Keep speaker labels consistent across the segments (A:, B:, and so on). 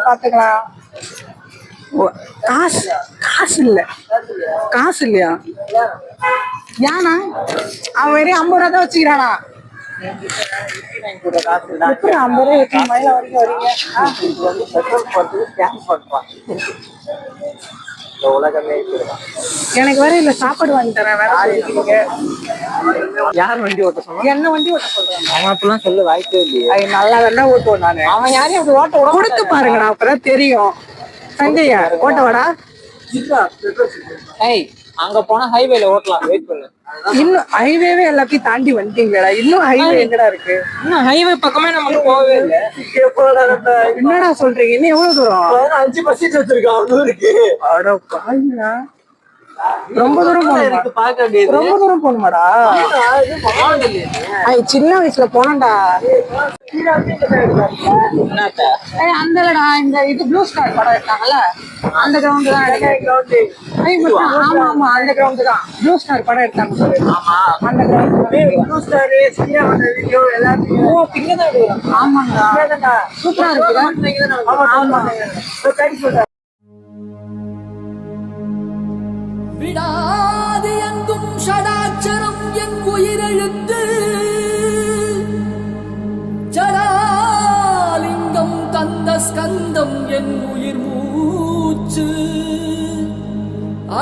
A: பாத்துக்கலாம். காசு இல்லையா? ஏன்னா அவன் வெறும் 50 ரூபா தான் வச்சுக்கிறானா? 50 ரூபா மயில வரைக்கும் வரீங்க. எனக்கு வேற இல்ல சாப்பாடு வாங்கி தரேன். வேற
B: யார் வண்டி ஓட்ட சொன்னா?
A: என்ன வண்டி ஓட்ட சொல்றாங்க?
B: அவன் அப்பெல்லாம் சொல்ல வாய்ப்பே இல்லையே.
A: நல்லா வேணா ஓட்டுவோம். நானு அவன் யாரையும் அப்படி ஓட்ட கொடுத்து பாருங்கண்ணா, அப்பதான் தெரியும். சஞ்சய் ஓட்ட வாடா.
B: அங்க போனா ஹைவேல ஓட்டலாம். வெயிட் பண்ணு.
A: இன்னும் ஹைவேவே எல்லாத்தையும் தாண்டி வந்துட்டீங்களா? இன்னும் ஹைவே எங்கடா இருக்கு?
B: இன்னும் ஹைவே பக்கமே நமக்கு போகவே இல்லை.
A: என்னடா சொல்றீங்க? இன்னும் எவ்வளவு தூரம்?
B: 5 பஸ் வச்சிருக்கான். இருக்கு.
A: அட பாருங்க, ரொம்ப தூரம் போகணும். ரொம்ப தூரம் போகணுமாடா? சின்ன வயசுல போனேன்டா. அந்த இந்த இது ப்ளூ ஸ்டார் படம் எடுத்தாங்கல்ல, அந்த கிரவுண்ட் தான். ஆமா ஆமா, அந்த கிரவுண்ட் தான். ப்ளூ ஸ்டார் படம் எடுத்தாங்க. அந்த கிரவுண்ட். ஆமாங்க, சூப்பரா இருக்கு.
C: விடாது எங்கும் ஷடாட்சரம் என் உயிரெழுத்து, ஜடாலிங்கம் கந்த ஸ்கந்தம் என் உயிர் மூச்சு,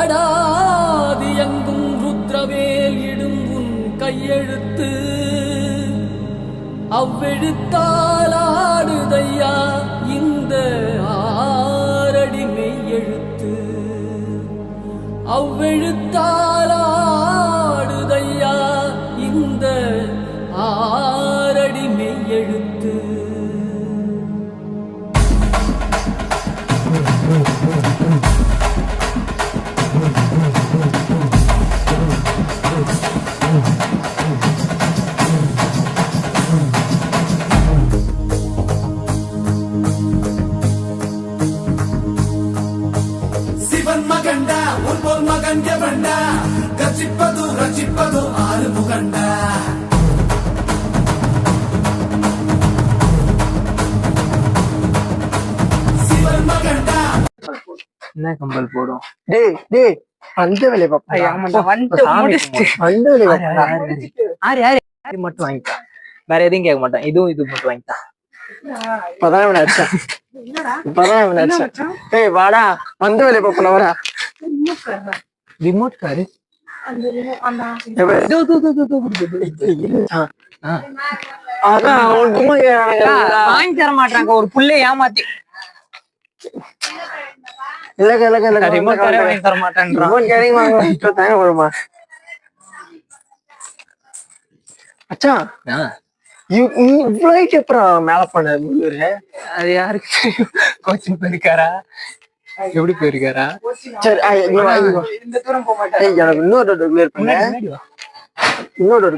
C: அடாது எங்கும் ருத்ரவேல் இடும் உன் கையெழுத்து, அவ்வெழுத்தால் ஆடுதையா இந்த ஆரடி மெய்யெழுத்து, அவ்வெழுத்தால் ஆடுதையா இந்த ஆரடி மெய்யெழுத்து. ரசிப்பது ஆறுமுகண்டா.
B: என்ன கம்பல் போடும்?
A: அந்த வேலையை
B: மட்டும் வாங்கிட்டா, வேற எதையும் கேட்க மாட்டான். இதுவும் இது மட்டும் வாங்கிட்டா.
A: வாடா, அந்த வேலையை பாப்பா. வரா
B: ரிமோட் காரு. வாங்கி தர மாட்டாங்க. ஒரு புள்ளை ஏமாத்தி ரிமோட் காரே வாங்கி தர மாட்டேன்.
A: அச்சா, இவ்வளவு அப்புறம் மேல பண்ண
B: அது யாருக்கு தெரியும்? கோச்சிங் போயிருக்காரா, எப்படி போயிருக்காரா?
A: சரி, இந்த தூரம் போக மாட்டேன். எனக்கு இன்னொரு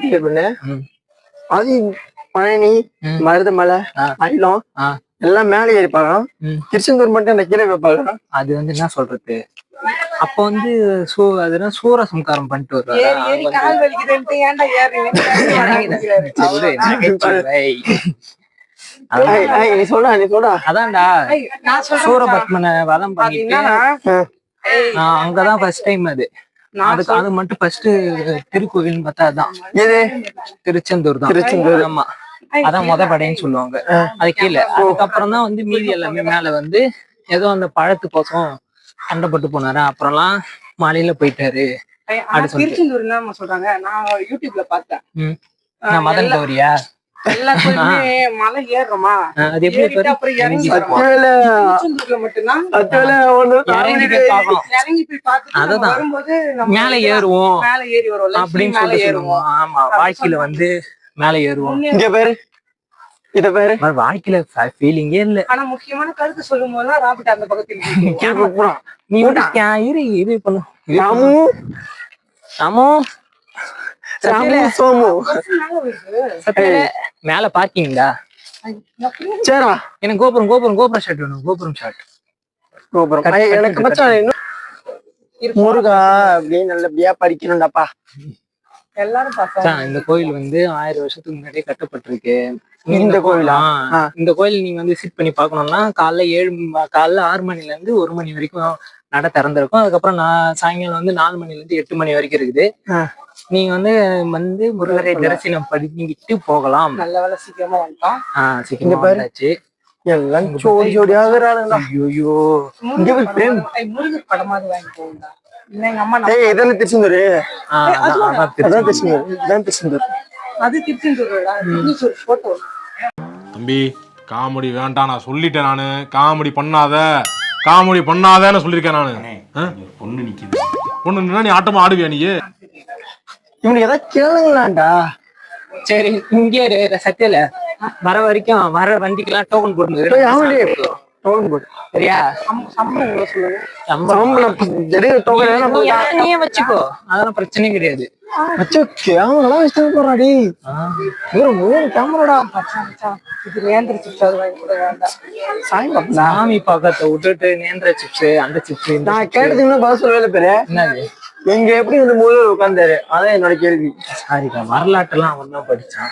A: கிளியர் பண்ணு. அது பழனி, மருதமலை, மயிலம் எல்லாம் மேலே ஏறி பார்க்கலாம். திருச்செந்தூர் மட்டும் அந்த கீழே போய் பார்க்கலாம்.
B: அது என்ன சொல்றது, அப்ப அதுனா சூரசம்காரம் பண்ணிட்டு வருவாரு. அதான்டா, சூரபத்மனை வதம் பண்ணிட்டு அங்கதான் ஃபர்ஸ்ட் டைம். அது மட்டும் ஃபர்ஸ்ட் திருக்கோவில்னு பார்த்தா அதான் திருச்செந்தூர் தான். திருச்செந்தூர், ஆமா, அதான் மொத படைன்னு சொல்லுவாங்க. அது கீழே. அதுக்கப்புறம் தான் மீதி எல்லாமே மேல ஏதோ அந்த பழத்துக்கோசம் சண்டைப்பட்டு போனாரு. அப்புறம்லாம் மலையில போயிட்டாரு.
A: திருச்செந்தூர் சொல்றாங்க. நான் யூடியூப்ல பார்த்தேன்.
B: மதன் கௌரியா
A: மலை ஏறுறோமா,
B: அது எப்படி
A: அப்புறம் இறங்கி மட்டும்தான் வரும்போது
B: மேல ஏறுவோம் அப்படின்னு சொல்லி ஏறுவோம். ஆமா, வாழ்க்கையில மேல ஏறுவோம்.
A: இங்க பேரு
D: இத பேரு
B: வாழ்க்கையில ஃபீலிங்கே இல்ல.
A: ஆனா முக்கியமான கருத்து சொல்லும் போதுதான் ராபிட் அந்த பக்கத்தில்
B: நீ இரு இது பண்ணு.
D: ராமு
B: ராமு
D: ராமு சோமு
B: சத்தியில மேல பார்க்கிங்கடா.
D: சரிடா
B: எனக்கு கோபுரம் ஷாட் வேணும். கோபுரம் ஷாட்.
D: கோபுரம் எனக்கு மச்சான் இன்னும் முருகா அப்படியே நல்லபடியா படிக்கணும்டாப்பா.
A: எல்லாரும் பசங்க.
B: இந்த கோயில் வந்து 1000 வருஷத்துக்கு முன்னாடியே கட்டப்பட்டிருக்கு.
D: இந்த கோயிலா?
B: இந்த கோயில் நீங்க வந்து விசிட் பண்ணி பாக்கணும்னா காலைல 6 மணில இருந்து 1 மணி வரைக்கும் நட திறந்திருக்கும். அதுக்கப்புறம் சாயங்காலம் வந்து 4 மணில இருந்து 8 மணி வரைக்கும் இருக்குது. நீங்க வந்து முருகரை தரிசனம் பண்ணிக்கிட்டு போகலாம்.
A: நல்ல வேலை சீக்கிரமா வந்துட்டோம்.
B: சீக்கிரமா வந்தாச்சு.
D: எல்லாம் ஜோடி ஜோடியாக
B: ஐயோ
A: முருகர் படமாவது வாங்கி போகுண்டா. இல்ல எங்க அம்மா
D: இதான திருச்செந்தூர்.
B: அதான்
D: திருச்செந்தூர்.
A: அது திருச்செந்தூர்டா. திருச்செந்தூர் போட்டோ.
E: தம்பி காமெடி வேண்டாம், நான் சொல்லிட்டேன். நானு காமெடி பண்ணாதேன்னு சொல்லியிருக்கேன் நானு.
F: பொண்ணு நிக்குது.
E: பொண்ணு நீ ஆட்டமா ஆடுவியா நீ?
D: இவனுக்கு ஏதாவது கேளுங்களாண்டா.
B: சரி இங்கே சத்தியில வர வரைக்கும் வர வண்டிக்கெல்லாம் டோக்கன் போட்டு சரியா? நீயே வச்சுக்கோ, அதெல்லாம் பிரச்சனையே கிடையாது. சாமி பக்கத்தை விட்டுட்டு நேந்திர சிப்ஸ் அந்த சிப்ஸ்
D: நான் கேட்டதுக்கு பதில் சொல்லவே பேரு.
B: என்னது
D: எங்க எப்படி இந்த முதல்வர் உட்கார்ந்தாரு? அதான் என்னோட கேள்வி.
B: சாரிக்கா, வரலாற்றெல்லாம் அவன் தான் படிச்சான்.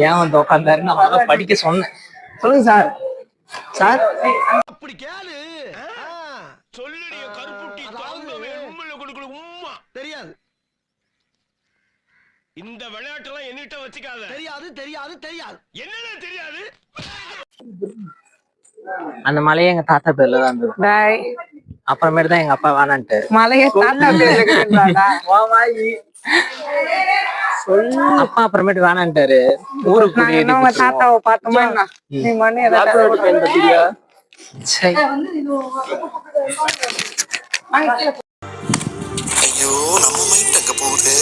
B: ஏன் வந்து உட்கார்ந்தாருன்னு அவன் படிக்க சொன்னேன்.
D: சொல்லுங்க சார். சார்
F: அப்படி கேளு. சொல்லுடைய கருப்புட்டி தாங்கவே உம்மல கொடுக்கல உம்மா தெரியாது. இந்த விளையாட்டெல்லாம் என்னிட்ட வச்சுக்காத. தெரியாது. என்னடா தெரியாது?
B: அந்த மலையை எங்க தாத்தா பேர்ல தான் இருந்தது. அப்புறமேட்டு தான் எங்க அப்பா வேணான்ட்டு
A: மலையை தாத்தா
B: அப்பா அப்புறமேட்டு வேணான்ட்டாரு. ஊருக்கு
A: தாத்தாவை பார்த்தோமா நீ மண்ணு
G: ஐயோ நம்ம மைண்ட் அங்க போகுது.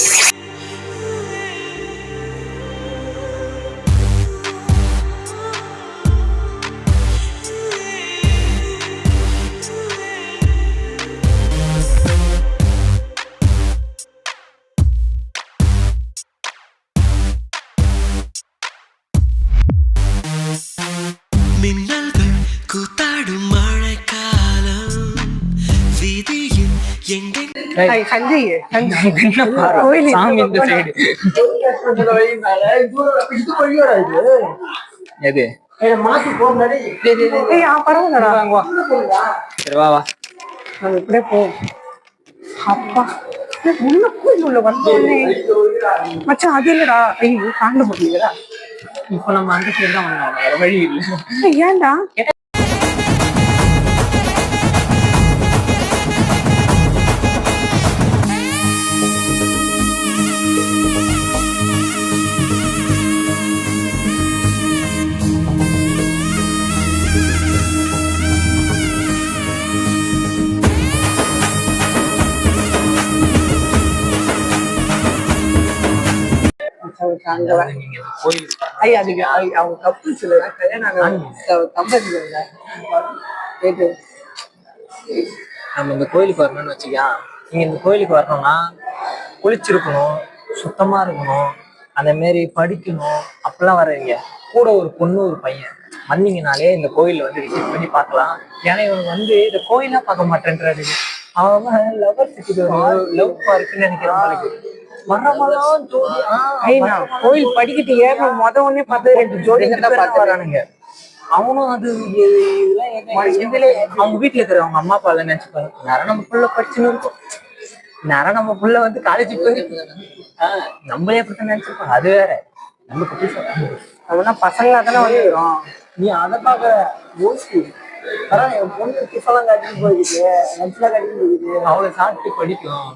G: மின்னல்கள் கூத்தாடும் மழைக்காலம் வீதியில் எங்கே
B: சாமி இந்த சைடு எது
D: மாத்தி போறாடி.
B: சரி வா
A: நம்ம இப்படியே போவோம். அப்பா உள்ள கோயில் உள்ள வந்தோடனே மச்சான் அது இல்லடா. ஐயோ தாண்ட முடியலடா.
B: இப்ப நம்ம அந்த சைடு தான் வந்தோம், வேற வழி இல்லை.
A: ஏன்டா அவங்க கப்புள்ஸ் இல்ல கல்யாணம் தம்பதி
B: நம்ம இந்த கோயிலுக்கு வரணும்னு வச்சுக்கா. நீங்க இந்த கோயிலுக்கு வரணும்னா குளிச்சிருக்கணும், சுத்தமா இருக்கணும், அந்த மாரி படிக்கணும். அப்பெல்லாம் வர்றீங்க கூட ஒரு பொண்ணு ஒரு பையன் வந்தீங்கனாலே இந்த கோயில வந்து விசிட் பண்ணி பார்க்கலாம். ஏன்னா இவனுக்கு வந்து இந்த கோயிலா பார்க்க மாட்டேன்றாரு. அவன் லவர் சிட்டி லவ் பார்க்குன்னு நினைக்கிறேன்.
A: கோயில் படிக்கிட்டு ஏறணும் முத ஒன்னே பார்த்து 2 ஜோடி
B: வரானுங்க. அவனும் அது இதுல அவங்க வீட்டுல இருக்கிறவங்க அம்மா அப்பா எல்லாம் நினைச்சுப்பாங்க, நேரம் நம்ம புள்ள படிச்சுன்னு இருக்கும், நேரம் நம்ம புள்ள வந்து காலேஜ் போயிருக்கு, நம்மளே அப்படித்தான் நினைச்சிருப்பாங்க. அது வேற நமக்கு
A: அவனா பசங்களா தானே வந்துடும்.
B: நீ அதை பாக்குற யோசி. என் பொண்ணு டிஃபெல்லாம் கட்டிட்டு போயிருக்கு, லஞ்ச்லாம் கட்டிட்டு போயிருக்கு, அவளை சாப்பிட்டு படிக்கும்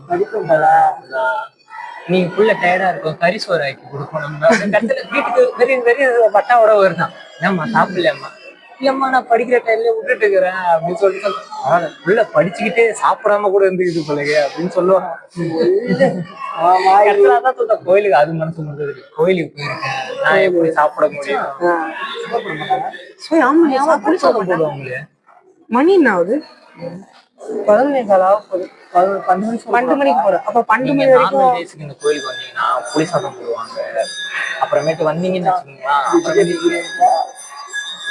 B: நீங்க புள்ள டயர்டா இருக்கும், கறி சோறு ஆக்கி கொடுக்கணும். வீட்டுக்கு வெறும் பட்டாவோட வருதான், ஏம்மா சாப்பிடலையம்மா இல்லம்மா நான் படிக்கிற டைம்ல விட்டுட்டு இருக்கிறேன் அப்படின்னு சொல்லிட்டு உள்ள படிச்சுக்கிட்டே சாப்பிடாம கூட இருந்துக்கிட்டு போலங்க அப்படின்னு சொல்லுவாங்க. தான் சொல்ற கோயிலுக்கு அது மனசு முடிஞ்சது, கோயிலுக்கு போயிருக்கேன் நான் எப்படி சாப்பிட முடியும். புளி சாதம் போடுவாங்களே.
A: மணி என்ன ஆகுது? 12 மணிக்கு போறேன். அப்ப 12 மணி வரைக்கும்
B: நார்மல் டேஸ்க்கு இந்த கோயிலுக்கு வந்தீங்கன்னா புளி சாதம் போடுவாங்க. அப்புறமேட்டு வந்தீங்கன்னு வச்சுக்கோங்களேன்,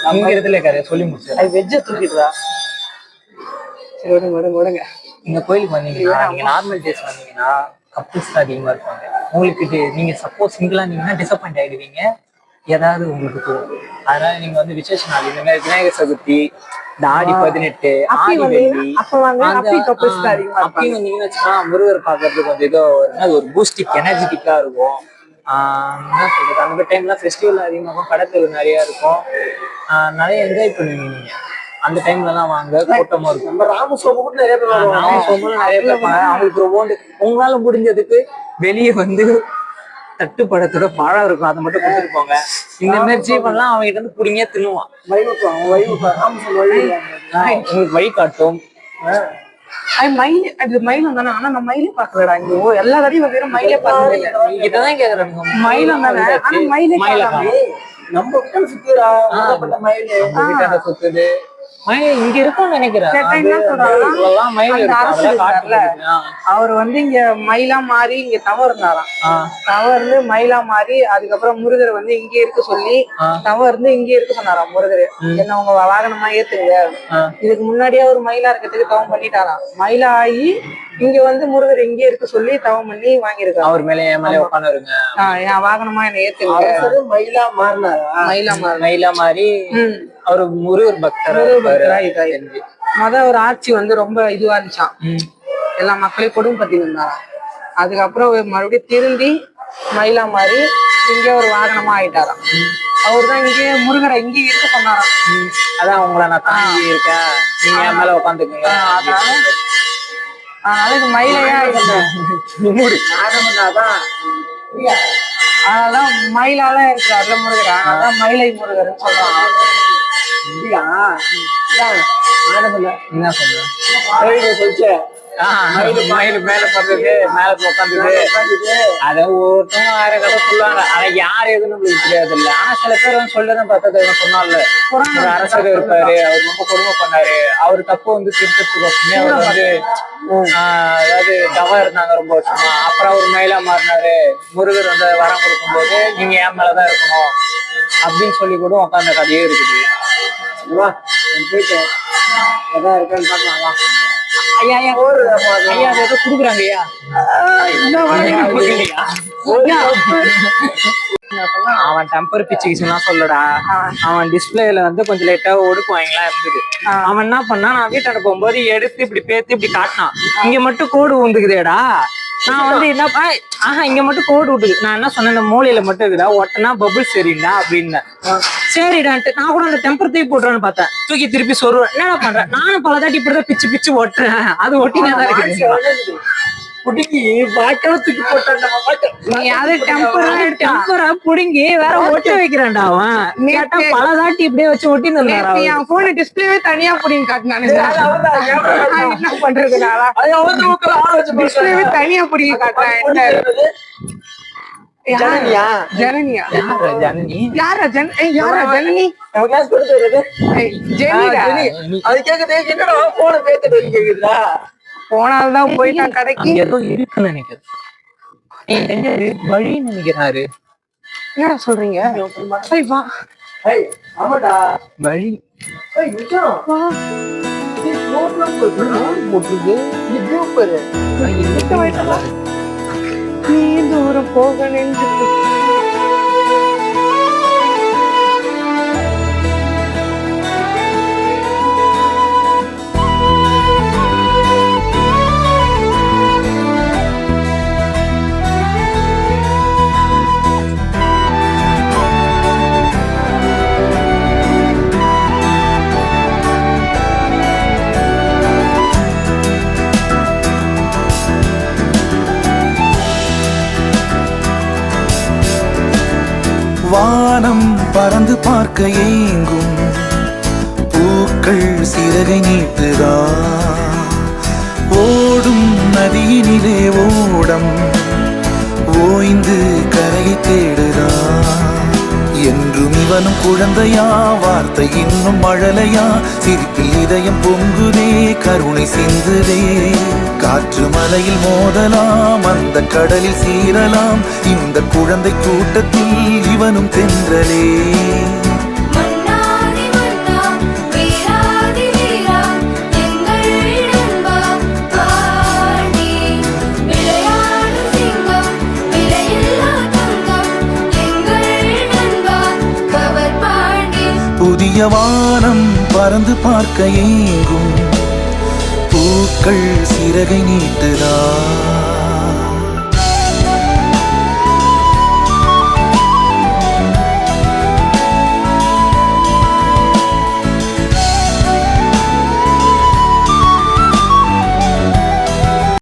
B: அங்கிருந்துல இருக்காரு சொல்லி முடிச்சு
A: அது வெஜ்ஜை தூக்கிடுறா. சரி விடுங்க.
B: இந்த கோயிலுக்கு வந்தீங்கன்னா நீங்க நார்மல் டேஸ் வந்தீங்கன்னா கப்புள்ஸ் தான் அதிகமா இருப்பாங்க. உங்களுக்கு நீங்க சப்போஸ் சிங்கிளா இருந்தீங்கன்னா டிசப்பாயிண்ட் ஆயிடுவீங்க, ஏதாவது உங்களுக்கு தோணும். அதனால நீங்க வந்து விசேஷ நாள் இந்த மாதிரி விநாயகர் சதுர்த்தி, இந்த ஆடி 18, ஆடி வெள்ளி அப்படி வந்தீங்கன்னு வச்சுக்கோங்க, முருகர் பாக்குறதுக்கு கொஞ்சம் ஏதோ ஒரு பூஸ்டிக் எனர்ஜெட்டிக்கா இருக்கும். என்ன சொல்றது, அந்த டைம்ல ஃபெஸ்டிவல் அதிகமாகும், கடத்தல் நிறைய இருக்கும், நிறைய என்ஜாய் பண்ணுவீங்க நீங்க. அந்த டைம்ல எல்லாம் வாங்க, கூட்டமா இருக்கும்.
D: நம்ம ராமசோம கூட நிறைய பேர் வருவாங்க.
B: ராமசோமம் நிறைய பேர் இருப்பாங்க. அவங்களுக்கு ஒரு உங்களால முடிஞ்சதுக்கு வெளியே வந்து தட்டுப்படத்தோட பழம் இருக்கும், அதை மட்டும் கொடுத்துட்டு போங்க. இந்த மாதிரி ஜீவன்லாம் அவங்ககிட்ட இருந்து புடிங்க தின்னுவான். உங்களுக்கு வழி காட்டும்.
A: மயிலம் தானே? ஆனா நான் மயிலே பாக்கலடா. இங்க எல்லா தடையும் வெறும் மயிலே பாக்கல.
B: இங்கதான் கேக்குறாங்க
A: மயிலம் தானே? ஆனா மயிலே
D: நம்ம கிட்ட சுத்திரா மயிலே
B: வீட்டாண்ட சுத்துது. மயில் இங்க இருக்கும்னு நினைக்கிறேன்.
A: அவர் வந்து இங்க மயிலா மாறி இங்க தவறு இருந்தாராம். தவறு இருந்து மயிலா மாறி அதுக்கப்புறம் முருகர் வந்து இங்கே இருக்க சொல்லி தவறு இருந்து இங்கே இருக்க சொன்னாராம் முருகர். என்ன உங்க வாகனமா ஏத்துங்க. இதுக்கு முன்னாடியே ஒரு மயிலா இருக்கிறதுக்கு தவம் பண்ணிட்டாராம். மயிலா ஆகி இங்க வந்து முருகர் இங்கே இருக்க சொல்லி தவம் பண்ணி வாங்கியிருக்காரு.
B: அவர் மேல என் மேல உட்காந்துருங்க,
A: என் வாகனமா என்ன ஏத்துங்க.
D: மயிலா மாறினாரா?
B: மயிலா மாறி அவரு முருகர் பக்தர்.
A: ஒரு ஆட்சி வந்து ரொம்ப இதுவா இருந்துச்சான், எல்லா மக்களையும் கொடுமைப்படுத்தி இருந்தாராம். அதுக்கப்புறம் மறுபடியும் திருந்தி மயிலா மாறி இங்கே ஒரு வாகனமா ஆயிட்டாராம். அவருதான் இங்கே முருகரை இங்கே இருக்க சொன்னாராம்.
B: அதான் உங்களை நான் தாங்கி இருக்கேன், நீங்க என் மேல உட்காந்துக்குங்க.
A: அதனால இது மயிலையா அதனால மயிலால இருக்கிறாருல முருகர், அதான் மயிலை முருகர்னு சொல்றாங்க.
B: என்ன சொல்ற மயில் மேல படுறது, மேல உட்காந்துது. அத ஒவ்வொருத்தவங்க ஆயிரம் கதை சொல்லுவாங்க. ஆனா யாரு எதுன்னு நம்மளுக்கு தெரியாது இல்ல. ஆனா சில பேர் வந்து சொல்லதான் பார்த்தது சொன்னால ஒரு அரசர் இருப்பாரு, அவர் ரொம்ப கொடுமை பண்ணாரு, அவரு தப்பு வந்து திருத்தத்துக்கு அவர் வந்து அதாவது தவம் இருந்தாங்க ரொம்ப வருஷமா. அப்புறம் அவர் மயிலா மாறினாரு. முருகர் வந்து வரம் கொடுக்கும் போது நீங்க என் மேலதான் இருக்கணும் அப்படின்னு சொல்லி கூட உட்காந்த கதையே இருக்குது.
D: போயிட்டு எதா இருக்கான்னு பாக்கலாம்.
B: ஐயா ஐயா ஏதோ குடுக்குறாங்க ஐயா. அவன் டெம்பர் பிச்சுக்கிச்சுலாம் சொல்லடா. அவன் டிஸ்பிளேல வந்து கொஞ்சம் லைட்டா ஒடுக்குவாங்கலாம் இருந்தது. அவன் என்ன பண்ணா, நான் வீட்டாண்ட போகும்போது எடுத்து இப்படி பேத்து இப்படி காட்டினான். இங்க மட்டும் கோடு உண்டுக்குதேடா. நான் வந்து என்ன இங்க மட்டும் கோடு விட்டுது. நான் என்ன சொன்னேன், இந்த மூலையில மட்டும் இருக்குதா ஒட்டனா பபுள் சரிடா அப்படின்னு. சரிடான்ட்டு நான் கூட அந்த டெம்பர் தூக்கி போட்டுறான்னு பார்த்தேன். தூக்கி திருப்பி சொல்லுவேன். என்னடா பண்றேன், நானும் பல தாட்டி இப்படிதான் பிச்சு பிச்சு ஓட்டுறேன். அது ஒட்டினதான் இருக்கு.
D: புடுங்கி வாக்கத்துக்கு
B: டெம்பரா புடுங்கி வேற ஒட்ட வைக்கிறான்டா அவன். கேட்டா பல தாட்டி இப்படியே வச்சு ஒட்டி
A: என் போன டிஸ்பிளேவே தனியா புடிங்க காட்டினானு. என்ன பண்றதுனால டிஸ்பிளேவே தனியா புடிங்க காட்டினான்.
D: ஜனனியா?
A: ஜனனியா?
B: ஜனனி
A: யாரா ஜனனி?
D: அது கேக்குது. என்னடா போன பேத்துட்டு கேக்குதா?
A: போனால்தான் போயிட்டான் கடைக்கு.
B: ஏதோ இருக்குன்னு நினைக்கிறேன். வழின்னு நினைக்கிறாரு.
A: என்னடா சொல்றீங்க? வா.
D: ஆமாடா
B: வழி
A: நீ தூரம் போக நின்று
H: வானம் பறந்து பார்க்க ஏங்கும்
G: பூக்கள் சிறகை நீட்டுதா ஓடும் நதியினிலே ஓடம் ஓய்ந்து கரையை தேடுதா என்றும் இவனும் குழந்தையா வார்த்தை இன்னும் மழலையா சிரிப்பில் இதயம் பொங்குதே கருணை சிந்துதே காற்று மலையில் மோதலாம் அந்த கடலில் சீரலாம் இந்த குழந்தை கூட்டத்தில் இவனும் தென்றலே
H: மன்னாதி மன்னா வீராதி வீரா எங்கள் நண்பா பாண்டி விளையாடு சிங்கம் விலையில்லா தங்கம் எங்கள் நண்பா கவர் பாண்டி
G: புதிய வானம் பறந்து பார்க்க ஏங்கும் பூக்கள் சிறகை நீட்டுதா